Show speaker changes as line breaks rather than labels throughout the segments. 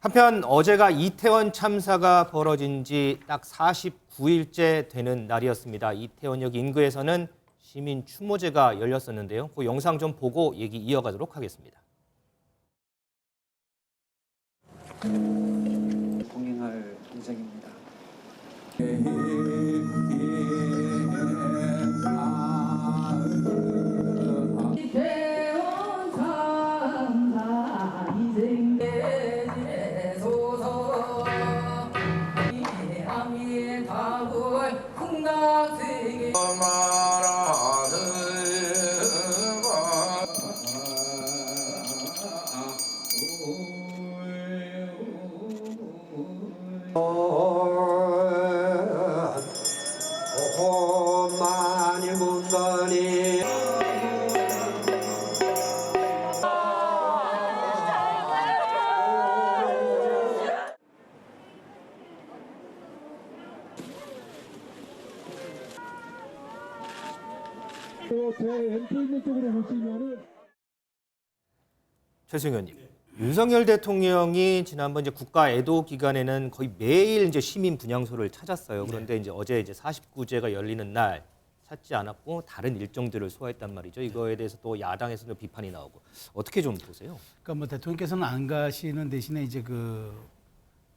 한편 어제가 이태원 참사가 벌어진 지 딱 49일째 되는 날이었습니다. 이태원역 인근에서는 시민 추모제가 열렸었는데요. 그 영상 좀 보고 얘기 이어가도록 하겠습니다.
동행할 예정입니다.
이태원 참사 인생대지소서 이함이 다굴 풍당세계
많이 문다니
제 왼쪽 있는 쪽으로 보시면은
최승현님, 윤석열 대통령이 지난번 이제 국가 애도 기간에는 거의 매일 이제 시민 분향소를 찾았어요. 그런데 이제 어제 이제 49제가 열리는 날 찾지 않았고 다른 일정들을 소화했단 말이죠. 이거에 대해서 또 야당에서도 비판이 나오고 어떻게 좀 보세요?
그러니까 뭐 대통령께서는 안 가시는 대신에 이제 그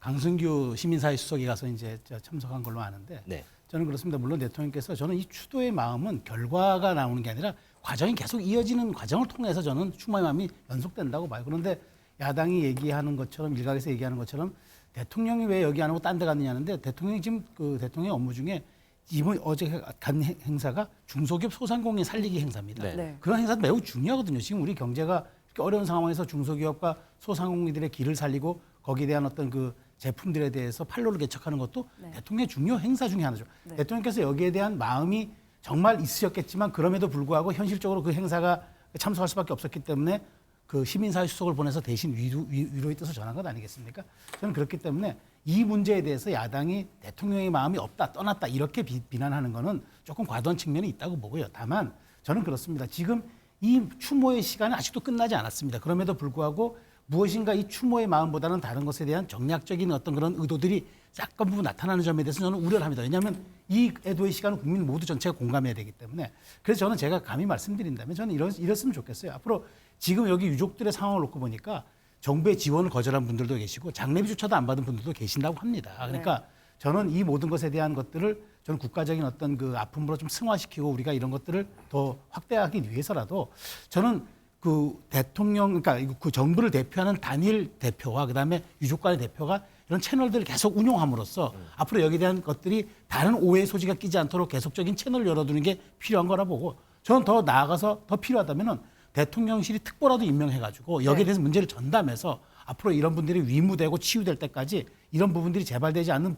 강승규 시민사회 수석이 가서 이제 참석한 걸로 아는데
네.
저는 그렇습니다. 물론 대통령께서 저는 이 추도의 마음은 결과가 나오는 게 아니라 과정이 계속 이어지는 과정을 통해서 저는 추모의 마음이 연속된다고 봐요. 그런데 야당이 얘기하는 것처럼 일각에서 얘기하는 것처럼 대통령이 왜 여기 안 하고 딴 데 갔느냐는데 대통령이 지금 그 대통령의 업무 중에 이번 어제 간 행사가 중소기업 소상공인 살리기 행사입니다.
네.
그런 행사도 매우 중요하거든요. 지금 우리 경제가 이렇게 어려운 상황에서 중소기업과 소상공인들의 길을 살리고 거기에 대한 어떤 그 제품들에 대해서 판로를 개척하는 것도 대통령의 중요 행사 중에 하나죠. 대통령께서 여기에 대한 마음이 정말 있으셨겠지만 그럼에도 불구하고 현실적으로 그 행사가 참석할 수밖에 없었기 때문에 그 시민사회 수석을 보내서 대신 위로의 뜻을 전한 것 아니겠습니까? 저는 그렇기 때문에 이 문제에 대해서 야당이 대통령의 마음이 없다, 떠났다 이렇게 비난하는 거는 조금 과도한 측면이 있다고 보고요. 다만 저는 그렇습니다. 지금 이 추모의 시간은 아직도 끝나지 않았습니다. 그럼에도 불구하고 무엇인가 이 추모의 마음보다는 다른 것에 대한 정략적인 어떤 그런 의도들이 약간 부분 나타나는 점에 대해서 저는 우려를 합니다. 왜냐하면 이 애도의 시간은 국민 모두 전체가 공감해야 되기 때문에 그래서 저는 제가 감히 말씀드린다면 저는 이랬으면 좋겠어요. 앞으로 지금 여기 유족들의 상황을 놓고 보니까 정부의 지원을 거절한 분들도 계시고 장례비조차도 안 받은 분들도 계신다고 합니다. 그러니까 저는 이 모든 것에 대한 것들을 저는 국가적인 어떤 그 아픔으로 좀 승화시키고 우리가 이런 것들을 더 확대하기 위해서라도 저는 그 대통령, 그러니까 그 정부를 대표하는 단일 대표와 그다음에 유족관의 대표가 이런 채널들을 계속 운용함으로써 앞으로 여기에 대한 것들이 다른 오해의 소지가 끼지 않도록 계속적인 채널을 열어두는 게 필요한 거라 보고 저는 더 나아가서 더 필요하다면은 대통령실이 특보라도 임명해가지고 여기에 대해서 문제를 전담해서 앞으로 이런 분들이 위무되고 치유될 때까지 이런 부분들이 재발되지 않는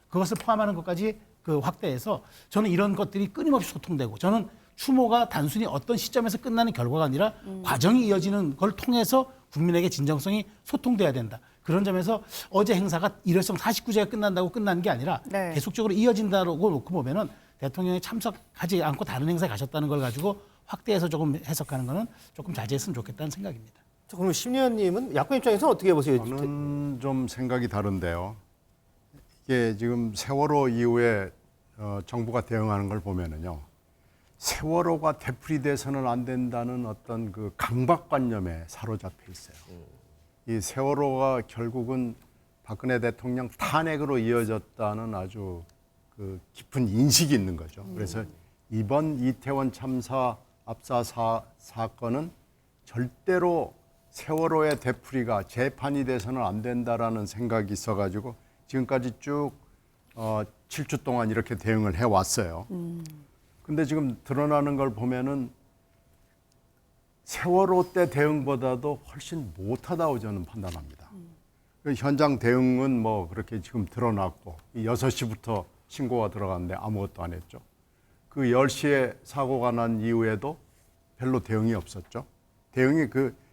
그것을 포함하는 것까지 그 확대해서 저는 이런 것들이 끊임없이 소통되고 저는 추모가 단순히 어떤 시점에서 끝나는 결과가 아니라 과정이 이어지는 걸 통해서 국민에게 진정성이 소통돼야 된다. 그런 점에서 어제 행사가 일회성 49제가 끝난다고 끝난 게 아니라 계속적으로 이어진다고 놓고 보면은 대통령이 참석하지 않고 다른 행사에 가셨다는 걸 가지고 확대해서 조금 해석하는 거는 조금 자제했으면 좋겠다는 생각입니다.
자, 그럼 심의원님은 야권 입장에서는 어떻게 보세요?
저는 좀 생각이 다른데요. 이게 지금 세월호 이후에 정부가 대응하는 걸 보면은요. 세월호가 되풀이돼서는 안 된다는 어떤 그 강박관념에 사로잡혀 있어요. 이 세월호가 결국은 박근혜 대통령 탄핵으로 이어졌다는 아주 그 깊은 인식이 있는 거죠. 그래서 이번 이태원 참사 압사 사건은 절대로 세월호의 되풀이가 재판이 돼서는 안 된다라는 생각이 있어가지고 지금까지 쭉 7주 동안 이렇게 대응을 해왔어요. 근데 지금 드러나는 걸 보면은 세월호 때 대응보다도 훨씬 못하다고 저는 판단합니다. 그 현장 대응은 뭐 그렇게 지금 드러났고 6시부터 신고가 들어갔는데 아무것도 안 했죠. 그 10시에 사고가 난 이후에도 별로 대응이 없었죠. 대응이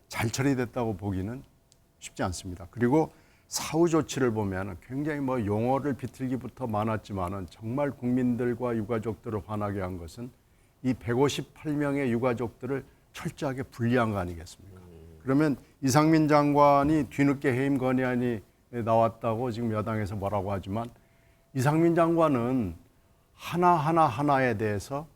잘 처리됐다고 보기는 쉽지 않습니다. 그리고 사후 조치를 보면 굉장히 뭐 용어를 비틀기부터 많았지만은 정말 국민들과 유가족들을 화나게 한 것은 이 158명의 유가족들을 철저하게 분리한 거 아니겠습니까? 그러면 이상민 장관이 뒤늦게 해임 건의안이 나왔다고 지금 여당에서 뭐라고 하지만 이상민 장관은 하나에 대해서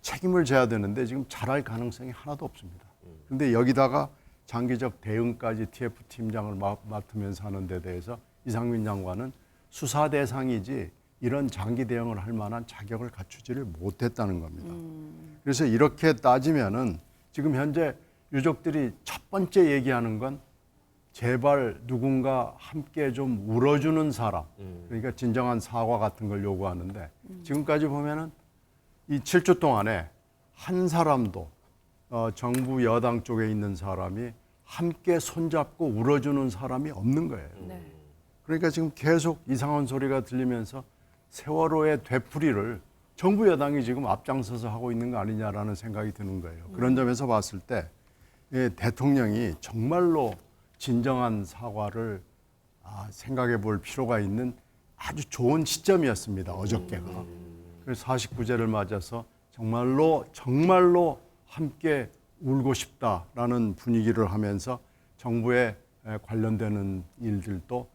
책임을 져야 되는데 지금 잘할 가능성이 하나도 없습니다. 그런데 여기다가 장기적 대응까지 TF팀장을 맡으면서 하는 데 대해서 이상민 장관은 수사 대상이지 이런 장기 대응을 할 만한 자격을 갖추지를 못했다는 겁니다. 그래서 이렇게 따지면은 지금 현재 유족들이 첫 번째 얘기하는 건 제발 누군가 함께 좀 울어주는 사람, 그러니까 진정한 사과 같은 걸 요구하는데 지금까지 보면은 이 7주 동안에 한 사람도 정부 여당 쪽에 있는 사람이 함께 손잡고 울어주는 사람이 없는 거예요.
네.
그러니까 지금 계속 이상한 소리가 들리면서 세월호의 되풀이를 정부 여당이 지금 앞장서서 하고 있는 거 아니냐라는 생각이 드는 거예요. 그런 점에서 봤을 때 대통령이 정말로 진정한 사과를 생각해 볼 필요가 있는 아주 좋은 시점이었습니다. 어저께가. 그래서 49제를 맞아서 정말로 함께 울고 싶다라는 분위기를 하면서 정부에 관련되는 일들도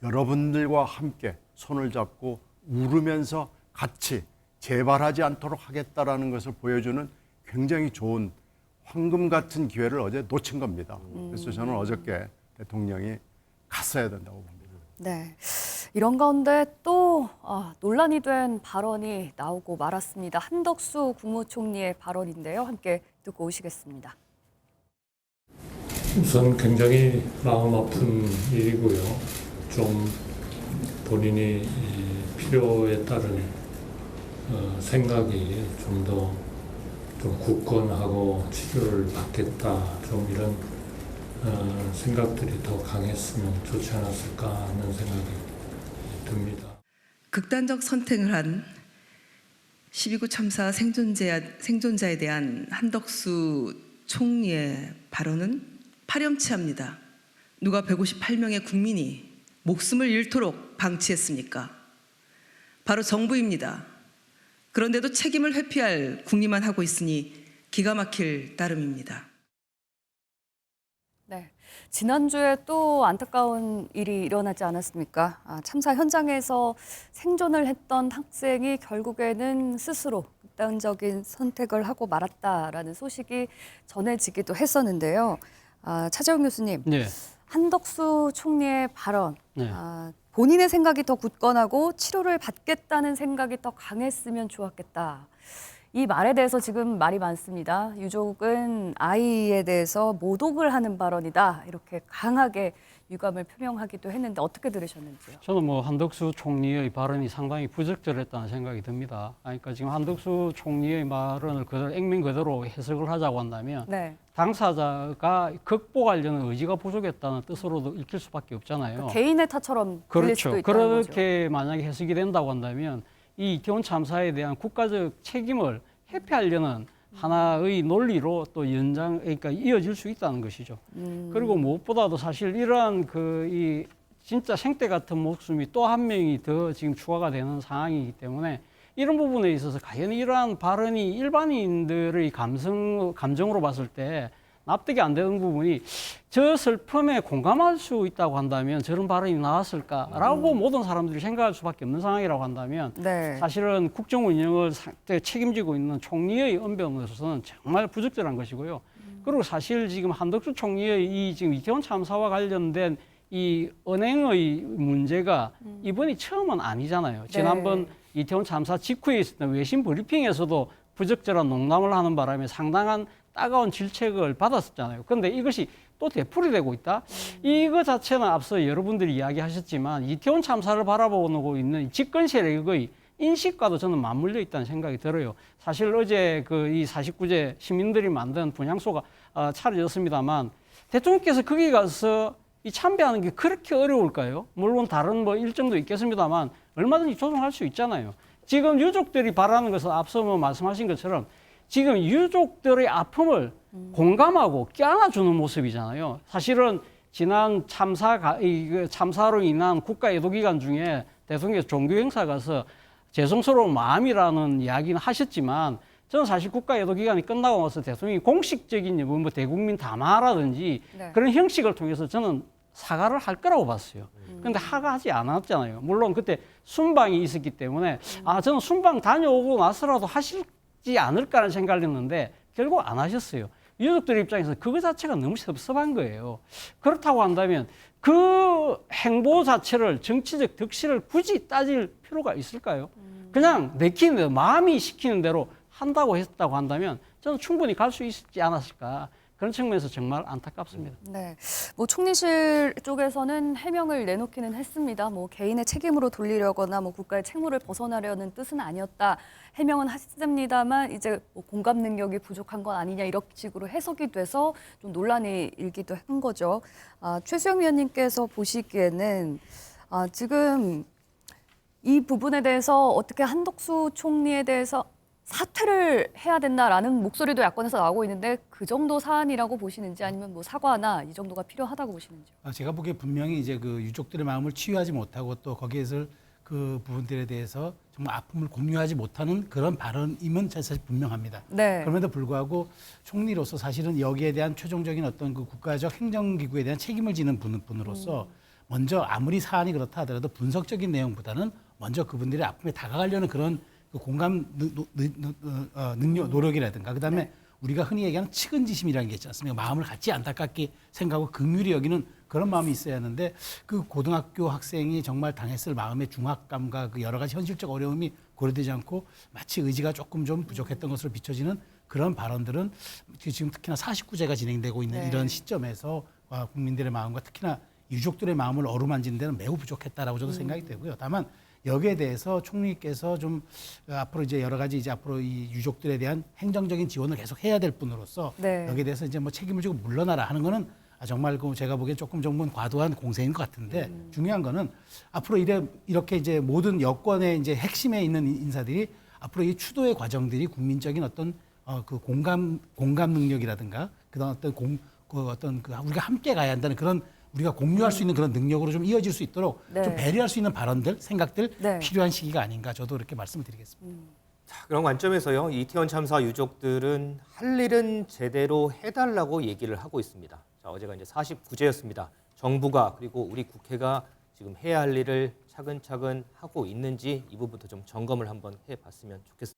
여러분들과 함께 손을 잡고 울으면서 같이 재발하지 않도록 하겠다라는 것을 보여주는 굉장히 좋은 황금 같은 기회를 어제 놓친 겁니다. 그래서 저는 어저께 대통령이 갔어야 된다고 봅니다.
네. 이런 가운데 또 논란이 된 발언이 나오고 말았습니다. 한덕수 국무총리의 발언인데요. 함께 듣고 오시겠습니다.
우선 굉장히 마음 아픈 일이고요. 좀 본인이 필요에 따른 생각이 좀 더 굳건하고 치료를 받겠다, 좀 이런 생각들이 더 강했으면 좋지 않았을까 하는 생각이 듭니다.
극단적 선택을 한 12구 참사 생존자에 대한 한덕수 총리의 발언은 파렴치합니다. 누가 158명의 국민이 목숨을 잃도록 방치했습니까? 바로 정부입니다. 그런데도 책임을 회피할 국리만 하고 있으니 기가 막힐 따름입니다.
네. 지난주에 또 안타까운 일이 일어나지 않았습니까? 참사 현장에서 생존을 했던 학생이 결국에는 스스로 극단적인 선택을 하고 말았다라는 소식이 전해지기도 했었는데요. 차재용 교수님,
네.
한덕수 총리의 발언,
네.
본인의 생각이 더 굳건하고 치료를 받겠다는 생각이 더 강했으면 좋았겠다. 이 말에 대해서 지금 말이 많습니다. 유족은 아이에 대해서 모독을 하는 발언이다. 이렇게 강하게 유감을 표명하기도 했는데 어떻게 들으셨는지요?
저는 한덕수 총리의 발언이 상당히 부적절했다는 생각이 듭니다. 그러니까 지금 한덕수 총리의 발언을 그대로 액면 그대로 해석을 하자고 한다면
네.
당사자가 극복하려는 의지가 부족했다는 뜻으로도 읽힐 수밖에 없잖아요.
개인의 탓처럼 들릴 수도 있다는 거죠.
그렇게 만약에 해석이 된다고 한다면 이 이태원 참사에 대한 국가적 책임을 회피하려는 하나의 논리로 또 그러니까 이어질 수 있다는 것이죠. 그리고 무엇보다도 사실 이러한 이 진짜 생떼 같은 목숨이 또 한 명이 더 지금 추가가 되는 상황이기 때문에 이런 부분에 있어서 과연 이러한 발언이 일반인들의 감정으로 봤을 때 납득이 안 되는 부분이 저 슬픔에 공감할 수 있다고 한다면 저런 발언이 나왔을까라고 모든 사람들이 생각할 수밖에 없는 상황이라고 한다면
네.
사실은 국정 운영을 책임지고 있는 총리의 언변으로서는 정말 부적절한 것이고요. 그리고 사실 지금 한덕수 총리의 이 지금 이태원 참사와 관련된 이 언행의 문제가 이번이 처음은 아니잖아요. 지난번 이태원 참사 직후에 있었던 외신 브리핑에서도 부적절한 농담을 하는 바람에 상당한 따가운 질책을 받았었잖아요. 그런데 이것이 또 되풀이되고 있다? 이거 자체는 앞서 여러분들이 이야기하셨지만 이태원 참사를 바라보고 있는 집권 세력의 인식과도 저는 맞물려 있다는 생각이 들어요. 사실 어제 이 49제 시민들이 만든 분향소가 차려졌습니다만 대통령께서 거기 가서 이 참배하는 게 그렇게 어려울까요? 물론 다른 일정도 있겠습니다만 얼마든지 조정할 수 있잖아요. 지금 유족들이 바라는 것은 앞서 말씀하신 것처럼 지금 유족들의 아픔을 공감하고 껴안아주는 모습이잖아요. 사실은 지난 참사로 인한 국가 애도 기간 중에 대통령께서 종교 행사 가서 죄송스러운 마음이라는 이야기는 하셨지만 저는 사실 국가 애도 기간이 끝나고 나서 대통령이 공식적인 대국민 담화라든지 그런 형식을 통해서 저는 사과를 할 거라고 봤어요. 그런데 하지 않았잖아요. 물론 그때 순방이 있었기 때문에 저는 순방 다녀오고 나서라도 하시지 않을까라는 생각을 했는데 결국 안 하셨어요. 유족들 입장에서 그거 자체가 너무 섭섭한 거예요. 그렇다고 한다면 그 행보 자체를 정치적 득실을 굳이 따질 필요가 있을까요? 그냥 내키는 대로 마음이 시키는 대로 한다고 했다고 한다면 저는 충분히 갈 수 있지 않았을까. 그런 측면에서 정말 안타깝습니다.
네, 뭐 총리실 쪽에서는 해명을 내놓기는 했습니다. 뭐 개인의 책임으로 돌리려거나 뭐 국가의 책무를 벗어나려는 뜻은 아니었다. 해명은 하셨습니다만 이제 뭐 공감 능력이 부족한 건 아니냐 이런 식으로 해석이 돼서 좀 논란이 일기도 한 거죠. 최수영 위원님께서 보시기에는 지금 이 부분에 대해서 어떻게 한덕수 총리에 대해서 사퇴를 해야 된다라는 목소리도 야권에서 나오고 있는데 그 정도 사안이라고 보시는지 아니면 뭐 사과나 이 정도가 필요하다고 보시는지요?
제가 보기에 분명히 이제 그 유족들의 마음을 치유하지 못하고 또 거기에서 그 부분들에 대해서 정말 아픔을 공유하지 못하는 그런 발언임은 사실 분명합니다.
네.
그럼에도 불구하고 총리로서 사실은 여기에 대한 최종적인 어떤 그 국가적 행정기구에 대한 책임을 지는 분으로서 먼저 아무리 사안이 그렇다 하더라도 분석적인 내용보다는 먼저 그분들의 아픔에 다가가려는 그런 그 공감 능력, 노력이라든가 그다음에 우리가 흔히 얘기하는 측은지심이라는 게 있지 않습니까? 마음을 같이 안타깝게 생각하고 긍휼히 여기는 그런 마음이 있어야 하는데 그 고등학교 학생이 정말 당했을 마음의 중압감과 그 여러 가지 현실적 어려움이 고려되지 않고 마치 의지가 조금 좀 부족했던 것으로 비춰지는 그런 발언들은 지금 특히나 49제가 진행되고 있는 이런 시점에서 국민들의 마음과 특히나 유족들의 마음을 어루만지는 데는 매우 부족했다라고 저도 생각이 되고요. 다만 여기에 대해서 총리께서 좀 앞으로 이제 여러 가지 이제 앞으로 이 유족들에 대한 행정적인 지원을 계속 해야 될 분으로서 여기에 대해서 이제 뭐 책임을 지고 물러나라 하는 거는 정말 그 제가 보기엔 조금 과도한 공세인 것 같은데 중요한 거는 앞으로 이렇게 이제 모든 여권의 이제 핵심에 있는 인사들이 앞으로 이 추도의 과정들이 국민적인 어떤 그 공감 능력이라든가 그다음 어떤 우리가 함께 가야 한다는 그런 우리가 공유할 수 있는 그런 능력으로 좀 이어질 수 있도록 좀 배려할 수 있는 발언들, 생각들 필요한 시기가 아닌가 저도 그렇게 말씀을 드리겠습니다.
자, 그런 관점에서요. 이태원 참사 유족들은 할 일은 제대로 해달라고 얘기를 하고 있습니다. 자, 어제가 이제 49제였습니다. 정부가 그리고 우리 국회가 지금 해야 할 일을 차근차근 하고 있는지 이 부분부터 좀 점검을 한번 해봤으면 좋겠습니다.